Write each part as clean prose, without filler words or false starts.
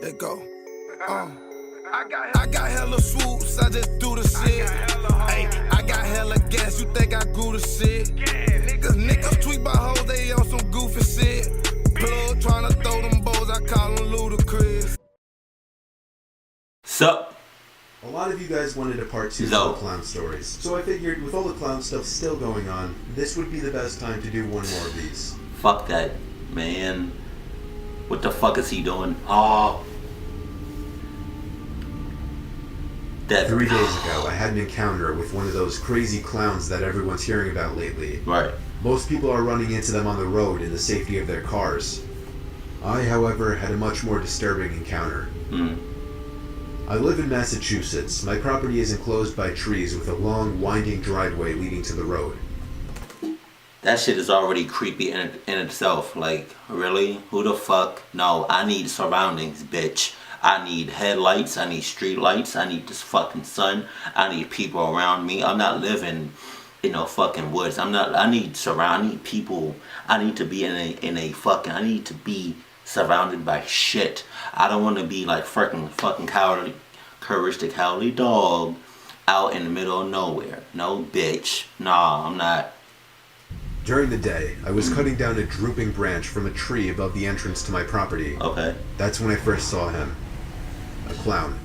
Let go. I got hella swoops, I just do the shit. Hey, I got hella gas, you think I grew the shit? Niggas tweet by hoes, they on some goofy shit. Plug tryna throw them bows, I call them ludicrous. Sup? A lot of you guys wanted a part 2 of the clown stories, so I figured with all the clown stuff still going on, this would be the best time to do one more of these. Fuck that, man. What the fuck is he doing? Oh. That 3 days ago, I had an encounter with one of those crazy clowns that everyone's hearing about lately. Right. Most people are running into them on the road in the safety of their cars. I, however, had a much more disturbing encounter. I live in Massachusetts. My property is enclosed by trees with a long, winding driveway leading to the road. That shit is already creepy in itself. Like, really? Who the fuck? No, I need surroundings, bitch. I need headlights, I need street lights, I need this fucking sun, I need people around me. I'm not living in no fucking woods. I need people. I need to be I need to be surrounded by shit. I don't want to be like fucking Courage the Cowardly Dog out in the middle of nowhere. No, bitch. Nah, I'm not. During the day, I was cutting down a drooping branch from a tree above the entrance to my property. Okay. That's when I first saw him. A clown.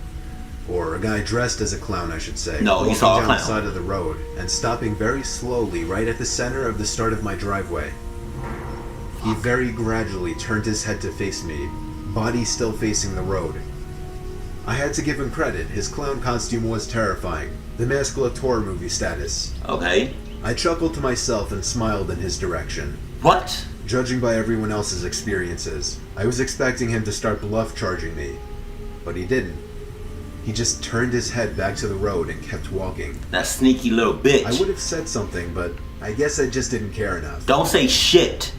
Or a guy dressed as a clown, I should say. No, you saw a clown. Walking down the side of the road and stopping very slowly right at the center of the start of my driveway. He very gradually turned his head to face me, body still facing the road. I had to give him credit. His clown costume was terrifying. The Mask Gattor movie status. Okay. I chuckled to myself and smiled in his direction. What? Judging by everyone else's experiences, I was expecting him to start bluff charging me. But he didn't. He just turned his head back to the road and kept walking. That sneaky little bitch. I would have said something, but I guess I just didn't care enough. Don't say shit.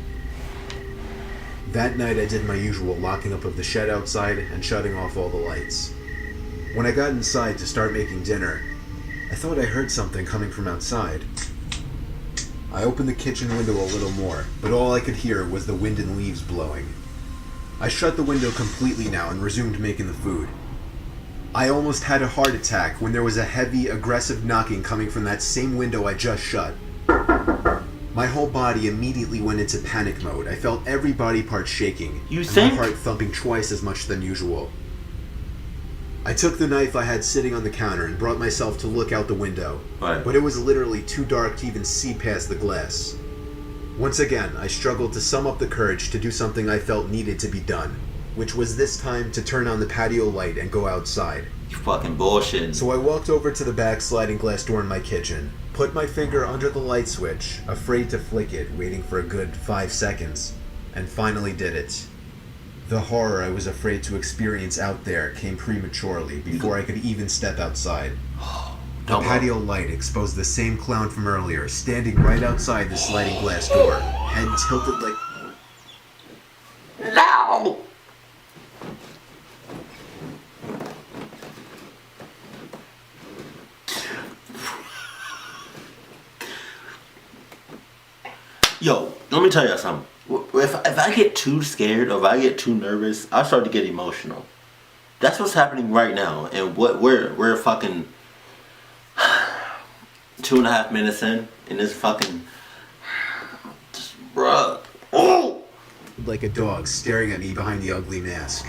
That night I did my usual locking up of the shed outside and shutting off all the lights. When I got inside to start making dinner, I thought I heard something coming from outside. I opened the kitchen window a little more, but all I could hear was the wind and leaves blowing. I shut the window completely now and resumed making the food. I almost had a heart attack when there was a heavy, aggressive knocking coming from that same window I just shut. My whole body immediately went into panic mode. I felt every body part shaking, and my heart thumping twice as much than usual. I took the knife I had sitting on the counter and brought myself to look out the window, but it was literally too dark to even see past the glass. Once again, I struggled to sum up the courage to do something I felt needed to be done, which was this time to turn on the patio light and go outside. You fucking bullshit. So I walked over to the back sliding glass door in my kitchen, put my finger under the light switch, afraid to flick it, waiting for a good 5 seconds, and finally did it. The horror I was afraid to experience out there came prematurely before I could even step outside. The patio light exposed the same clown from earlier, standing right outside the sliding glass door, head tilted like... No! Yo, let me tell you something. If I get too scared or if I get too nervous, I start to get emotional. That's what's happening right now, and we're fucking 2.5 minutes in this fucking bruh. Oh! Like a dog staring at me behind the ugly mask.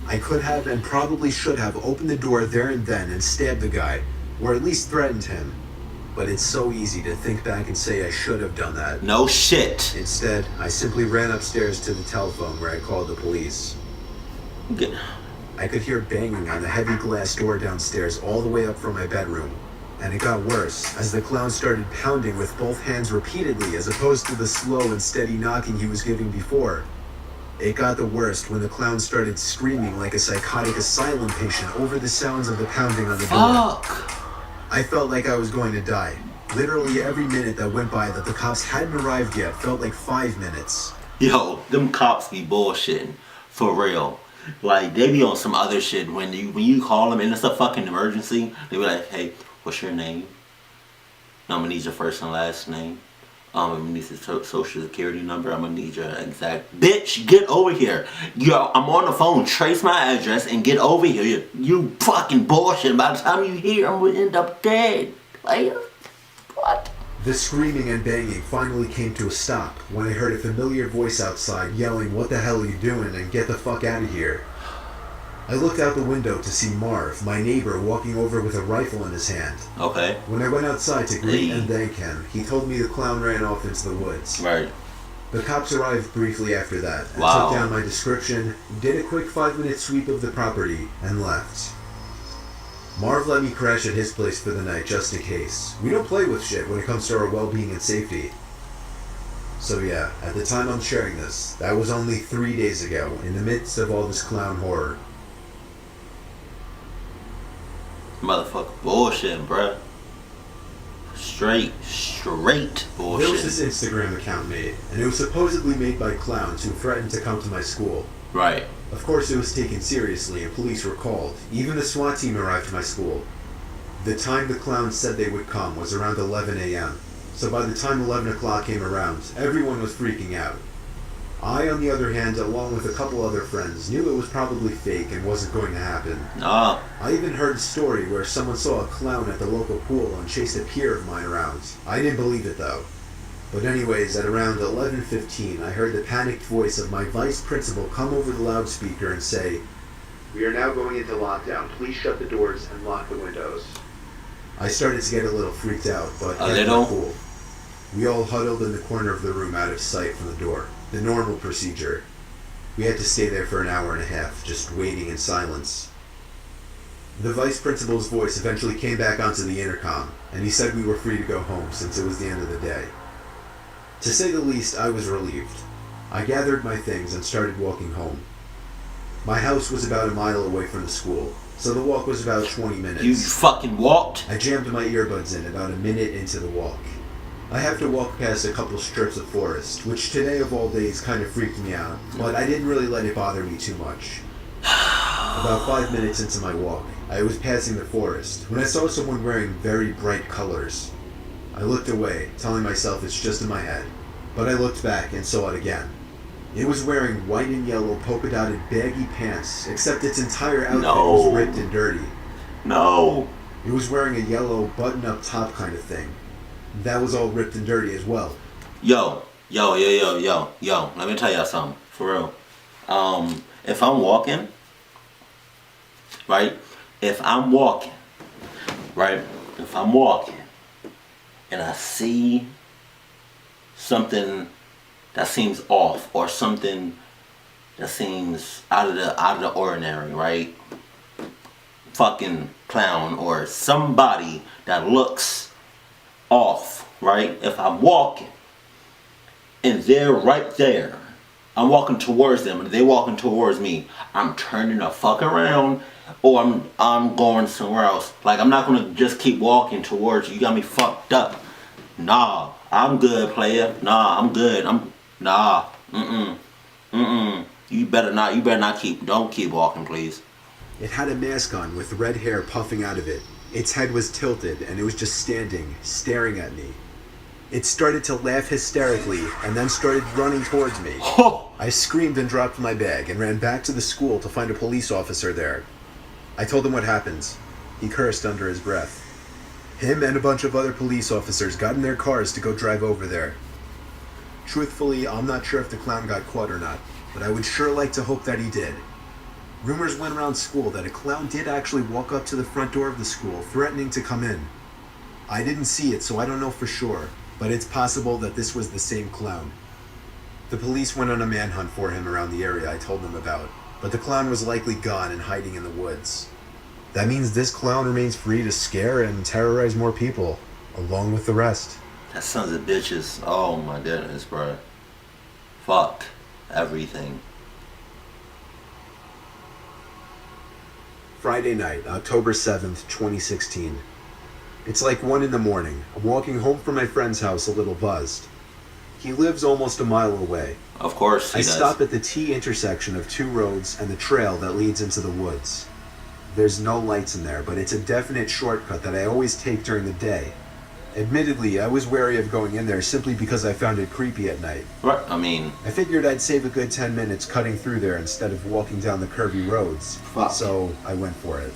I could have and probably should have opened the door there and then and stabbed the guy, or at least threatened him. But it's so easy to think back and say I should have done that. No shit. Instead, I simply ran upstairs to the telephone where I called the police. I could hear banging on the heavy glass door downstairs all the way up from my bedroom. And it got worse as the clown started pounding with both hands repeatedly as opposed to the slow and steady knocking he was giving before. It got the worst when the clown started screaming like a psychotic asylum patient over the sounds of the pounding on the door. Fuck. I felt like I was going to die. Literally every minute that went by that the cops hadn't arrived yet felt like 5 minutes. Yo, them cops be bullshitting. For real. Like, they be on some other shit. When you call them and it's a fucking emergency, they be like, hey, what's your name? I'm gonna need your first and last name. I'm gonna need your social security number. I'm gonna need your exact. Bitch, get over here. Yo, I'm on the phone. Trace my address and get over here. You fucking bullshit. By the time you here, I'm gonna end up dead. Player. What? The screaming and banging finally came to a stop when I heard a familiar voice outside yelling, "What the hell are you doing?" and "Get the fuck out of here." I looked out the window to see Marv, my neighbor, walking over with a rifle in his hand. Okay. When I went outside to greet and thank him, he told me the clown ran off into the woods. Right. The cops arrived briefly after that and Wow. took down my description, did a quick 5-minute sweep of the property, and left. Marv let me crash at his place for the night just in case. We don't play with shit when it comes to our well-being and safety. So yeah, at the time I'm sharing this, that was only 3 days ago, in the midst of all this clown horror. Motherfucker bullshit, bruh. Straight bullshit. There was this Instagram account made, and it was supposedly made by clowns who threatened to come to my school. Right. Of course it was taken seriously and police were called. Even the SWAT team arrived to my school. The time the clowns said they would come was around 11 a.m. So by the time 11 o'clock came around, everyone was freaking out. I, on the other hand, along with a couple other friends, knew it was probably fake and wasn't going to happen. Nah. I even heard a story where someone saw a clown at the local pool and chased a peer of mine around. I didn't believe it though. But anyways, at around 11:15, I heard the panicked voice of my vice principal come over the loudspeaker and say, "We are now going into lockdown. Please shut the doors and lock the windows." I started to get a little freaked out, but cool. We all huddled in the corner of the room out of sight from the door. The normal procedure. We had to stay there for an hour and a half, just waiting in silence. The vice principal's voice eventually came back onto the intercom, and he said we were free to go home since it was the end of the day. To say the least, I was relieved. I gathered my things and started walking home. My house was about a mile away from the school, so the walk was about 20 minutes. You fucking walked? I jammed my earbuds in about a minute into the walk. I have to walk past a couple strips of forest, which today of all days kind of freaked me out, but I didn't really let it bother me too much. About 5 minutes into my walk, I was passing the forest when I saw someone wearing very bright colors. I looked away, telling myself it's just in my head, but I looked back and saw it again. It was wearing white and yellow polka-dotted baggy pants, except its entire outfit was ripped and dirty. No. It was wearing a yellow button-up top kind of thing. That was all ripped and dirty as well. Yo, let me tell y'all something, for real. If I'm walking, right, and I see something that seems off, or something that seems out of the ordinary, right? Fucking clown, or somebody that looks off, right? If I'm walking and they're right there, I'm walking towards them and they're walking towards me, I'm turning the fuck around, or I'm going somewhere else. Like, I'm not gonna just keep walking towards you. You got me fucked up. Nah, I'm good, player. Nah, I'm good. You better not don't keep walking, please. It had a mask on with red hair puffing out of it. Its head was tilted, and it was just standing, staring at me. It started to laugh hysterically, and then started running towards me. I screamed and dropped my bag, and ran back to the school to find a police officer there. I told him what happened. He cursed under his breath. Him and a bunch of other police officers got in their cars to go drive over there. Truthfully, I'm not sure if the clown got caught or not, but I would sure like to hope that he did. Rumors went around school that a clown did actually walk up to the front door of the school, threatening to come in. I didn't see it, so I don't know for sure, but it's possible that this was the same clown. The police went on a manhunt for him around the area I told them about, but the clown was likely gone and hiding in the woods. That means this clown remains free to scare and terrorize more people, along with the rest. That sons of bitches. Oh my goodness, bro. Fuck everything. Friday night, October 7th, 2016. It's like 1 in the morning. I'm walking home from my friend's house a little buzzed. He lives almost a mile away. Of course he does. I stop at the T intersection of 2 roads and the trail that leads into the woods. There's no lights in there, but it's a definite shortcut that I always take during the day. Admittedly, I was wary of going in there simply because I found it creepy at night. Right, I mean... I figured I'd save a good 10 minutes cutting through there instead of walking down the curvy roads, so I went for it.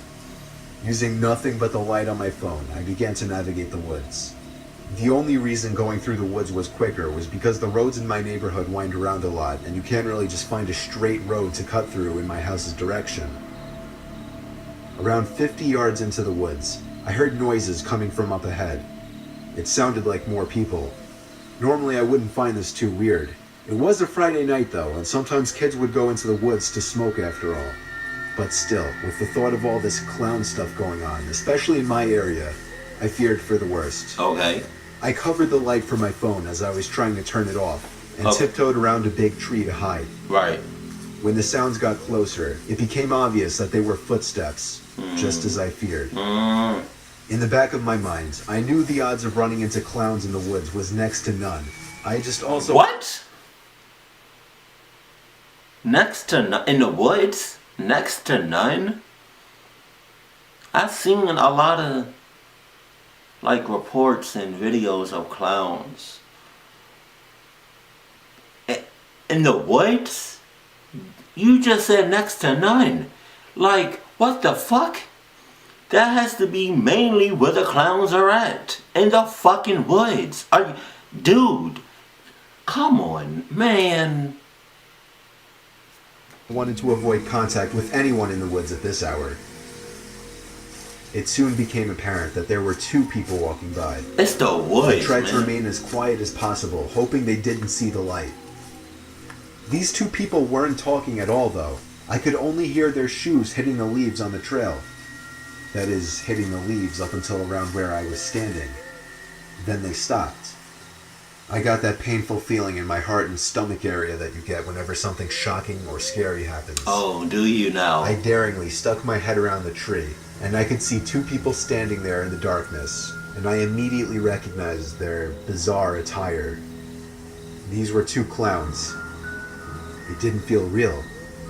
Using nothing but the light on my phone, I began to navigate the woods. The only reason going through the woods was quicker was because the roads in my neighborhood wind around a lot, and you can't really just find a straight road to cut through in my house's direction. Around 50 yards into the woods, I heard noises coming from up ahead. It sounded like more people. Normally I wouldn't find this too weird. It was a Friday night though, and sometimes kids would go into the woods to smoke after all. But still, with the thought of all this clown stuff going on, especially in my area, I feared for the worst. Okay. I covered the light from my phone as I was trying to turn it off, and tiptoed around a big tree to hide. Right. When the sounds got closer, it became obvious that they were footsteps, just as I feared. In the back of my mind, I knew the odds of running into clowns in the woods was next to none. I just also... What? Next to none? In the woods? Next to none? I've seen a lot of, like, reports and videos of clowns. In the woods? You just said next to none. Like, what the fuck? That has to be mainly where the clowns are at. In the fucking woods. Dude. Come on, man. I wanted to avoid contact with anyone in the woods at this hour. It soon became apparent that there were two people walking by. It's the woods, I tried to remain as quiet as possible, hoping they didn't see the light. These two people weren't talking at all, though. I could only hear their shoes hitting the leaves on the trail. That is, hitting the leaves up until around where I was standing. Then they stopped. I got that painful feeling in my heart and stomach area that you get whenever something shocking or scary happens. Oh, do you now? I daringly stuck my head around the tree, and I could see two people standing there in the darkness, and I immediately recognized their bizarre attire. These were two clowns. It didn't feel real.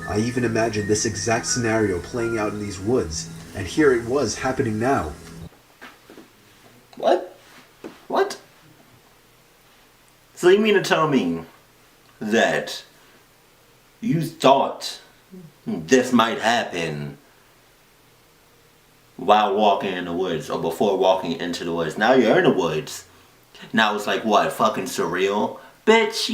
I even imagined this exact scenario playing out in these woods, and here it was happening now. What? What? So you mean to tell me that you thought this might happen while walking in the woods or before walking into the woods? Now you're in the woods. Now it's like what? Fucking surreal? Bitch,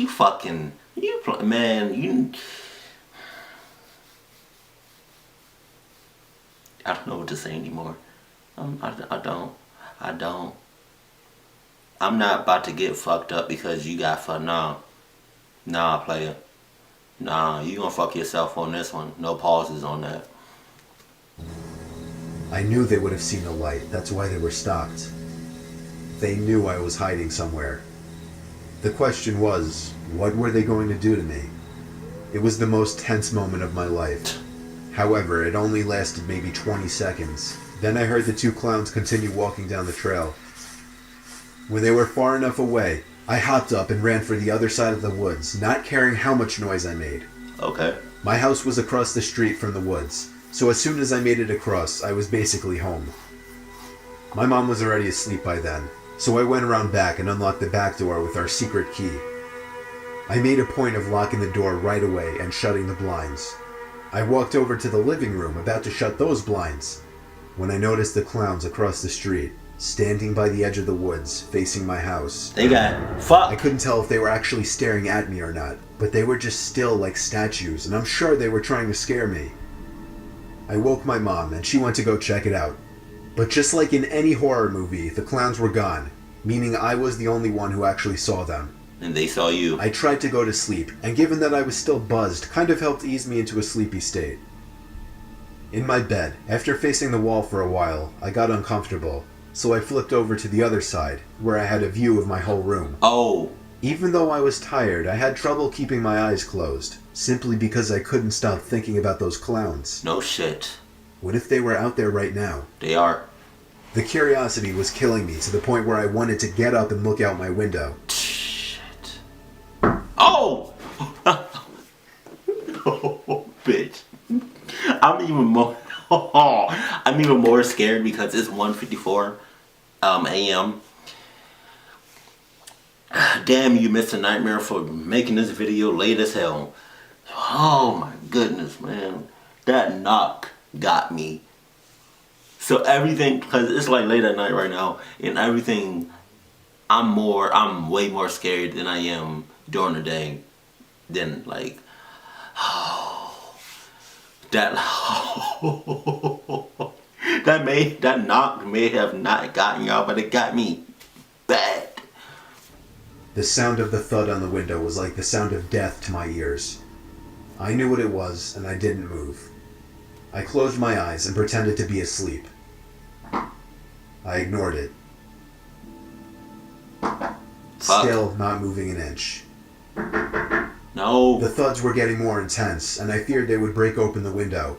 I don't know what to say anymore. I don't. I'm not about to get fucked up because you got fucked. Nah, player. Nah, you gonna fuck yourself on this one. No pauses on that. I knew they would have seen the light. That's why they were stopped. They knew I was hiding somewhere. The question was, what were they going to do to me? It was the most tense moment of my life. However, it only lasted maybe 20 seconds. Then I heard the two clowns continue walking down the trail. When they were far enough away, I hopped up and ran for the other side of the woods, not caring how much noise I made. Okay. My house was across the street from the woods, so as soon as I made it across, I was basically home. My mom was already asleep by then, so I went around back and unlocked the back door with our secret key. I made a point of locking the door right away and shutting the blinds. I walked over to the living room, about to shut those blinds, when I noticed the clowns across the street, standing by the edge of the woods, facing my house. They got fucked. I couldn't tell if they were actually staring at me or not, but they were just still like statues, and I'm sure they were trying to scare me. I woke my mom, and she went to go check it out. But just like in any horror movie, the clowns were gone, meaning I was the only one who actually saw them. And they saw you. I tried to go to sleep, and given that I was still buzzed, kind of helped ease me into a sleepy state. In my bed, after facing the wall for a while, I got uncomfortable, so I flipped over to the other side, where I had a view of my whole room. Oh. Even though I was tired, I had trouble keeping my eyes closed, simply because I couldn't stop thinking about those clowns. No shit. What if they were out there right now? They are. The curiosity was killing me to the point where I wanted to get up and look out my window. Shit. Oh! Oh, bitch. I'm even more scared because it's 1:54 a.m. damn you, Mr. Nightmare, for making this video late as hell. Oh my goodness, man. That knock got me. So everything, because it's like late at night right now, and everything, I'm way more scared than I am during the day. Than like, that, that knock may have not gotten y'all, but it got me bad. The sound of the thud on the window was like the sound of death to my ears. I knew what it was, and I didn't move. I closed my eyes and pretended to be asleep. I ignored it. Still not moving an inch. No. The thuds were getting more intense, and I feared they would break open the window.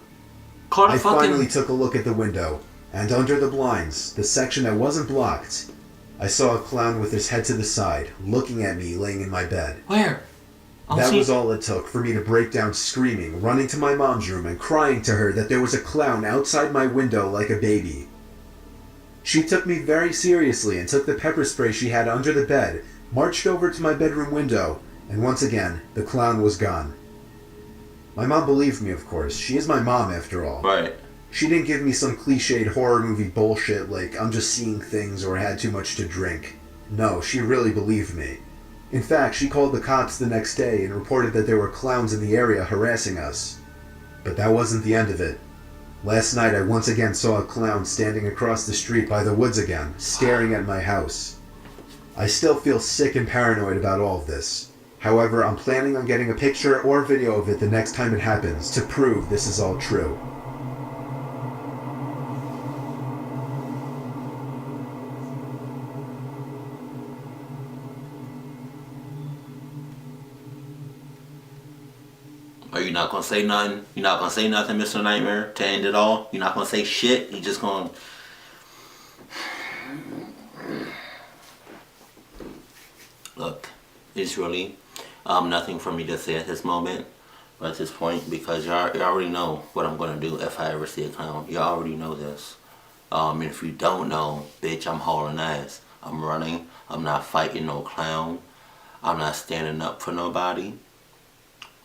I finally took a look at the window, and under the blinds, the section that wasn't blocked, I saw a clown with his head to the side, looking at me laying in my bed. Where? That was all it took for me to break down screaming, running to my mom's room and crying to her that there was a clown outside my window like a baby. She took me very seriously and took the pepper spray she had under the bed, marched over to my bedroom window, and once again, the clown was gone. My mom believed me, of course. She is my mom, after all. Right. She didn't give me some cliched horror movie bullshit like I'm just seeing things or had too much to drink. No, she really believed me. In fact, she called the cops the next day and reported that there were clowns in the area harassing us. But that wasn't the end of it. Last night I once again saw a clown standing across the street by the woods again, staring at my house. I still feel sick and paranoid about all of this. However, I'm planning on getting a picture or video of it the next time it happens to prove this is all true. Are you not gonna say nothing? You're not gonna say nothing, Mr. Nightmare, to end it all? You're not gonna say shit? You just gonna... Look, it's really nothing for me to say at this moment, or at this point, because you already know what I'm gonna do if I ever see a clown. You already know this. And if you don't know, bitch, I'm hauling ass. I'm running. I'm not fighting no clown. I'm not standing up for nobody.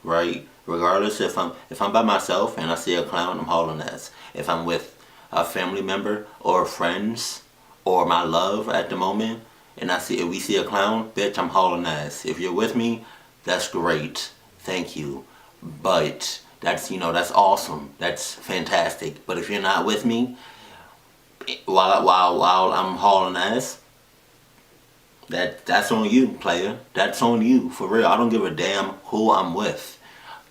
Right? Regardless, if I'm by myself and I see a clown, I'm hauling ass. If I'm with a family member or friends or my love at the moment, and if we see a clown, bitch, I'm hauling ass. If you're with me, that's great. Thank you. But that's, that's awesome. That's fantastic. But if you're not with me, while I'm hauling ass, that's on you, player. That's on you, for real. I don't give a damn who I'm with.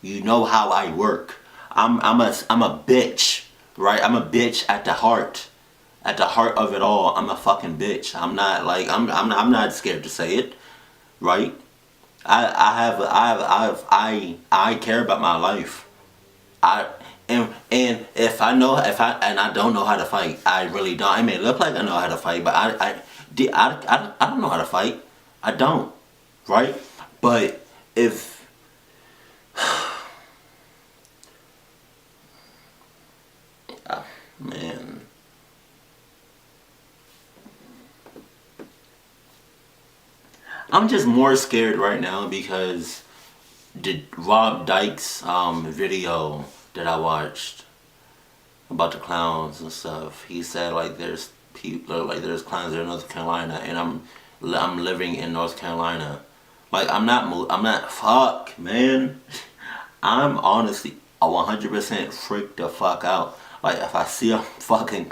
You know how I work. I'm a bitch, right? I'm a bitch at the heart. At the heart of it all, I'm a fucking bitch. I'm not like I'm not scared to say it, right? I care about my life. And if I don't know how to fight, I really don't. I may look like I know how to fight, but I don't know how to fight. I don't, right? But if man, I'm just more scared right now because the Rob Dykes video that I watched about the clowns and stuff, he said like there's clowns in North Carolina, and I'm living in North Carolina. Like I'm not fuck, man. I'm honestly 100% freaked the fuck out. Like if I see a fucking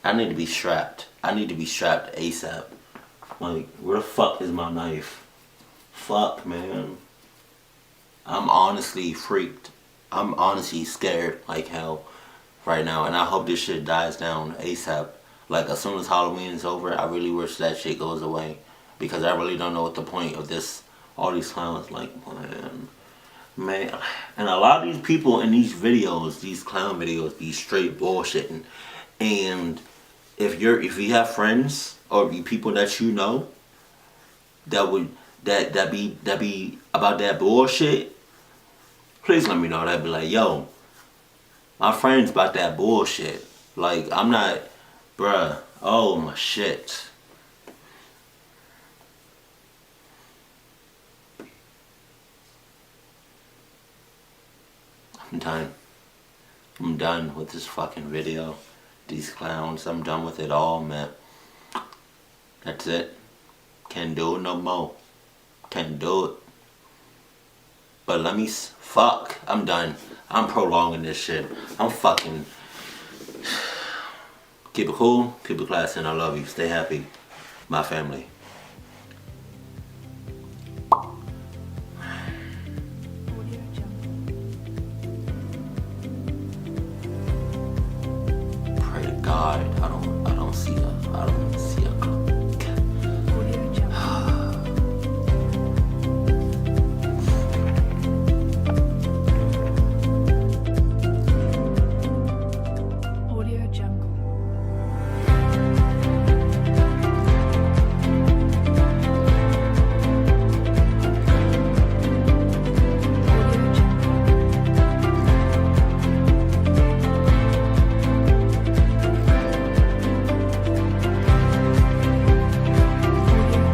I need to be strapped. I need to be strapped ASAP. Like, where the fuck is my knife? Fuck, man. I'm honestly freaked. I'm honestly scared like hell right now. And I hope this shit dies down ASAP. Like, as soon as Halloween is over, I really wish that shit goes away. Because I really don't know what the point of this, all these clowns, like, man. And a lot of these people in these videos, these clown videos, be straight bullshitting. And if you have friends or people that you know that be about that bullshit, please let me know. That be like, yo, my friend's about that bullshit. Like I'm not Bruh. Oh my shit. I'm done. I'm done with this fucking video. These clowns, I'm done with it all, man. That's it. Can't do it no more. Can't do it. But let me fuck. I'm done. I'm prolonging this shit. I'm fucking. Keep it cool. Keep it classy, and I love you. Stay happy. My family. Pray to God. I don't see her. I don't.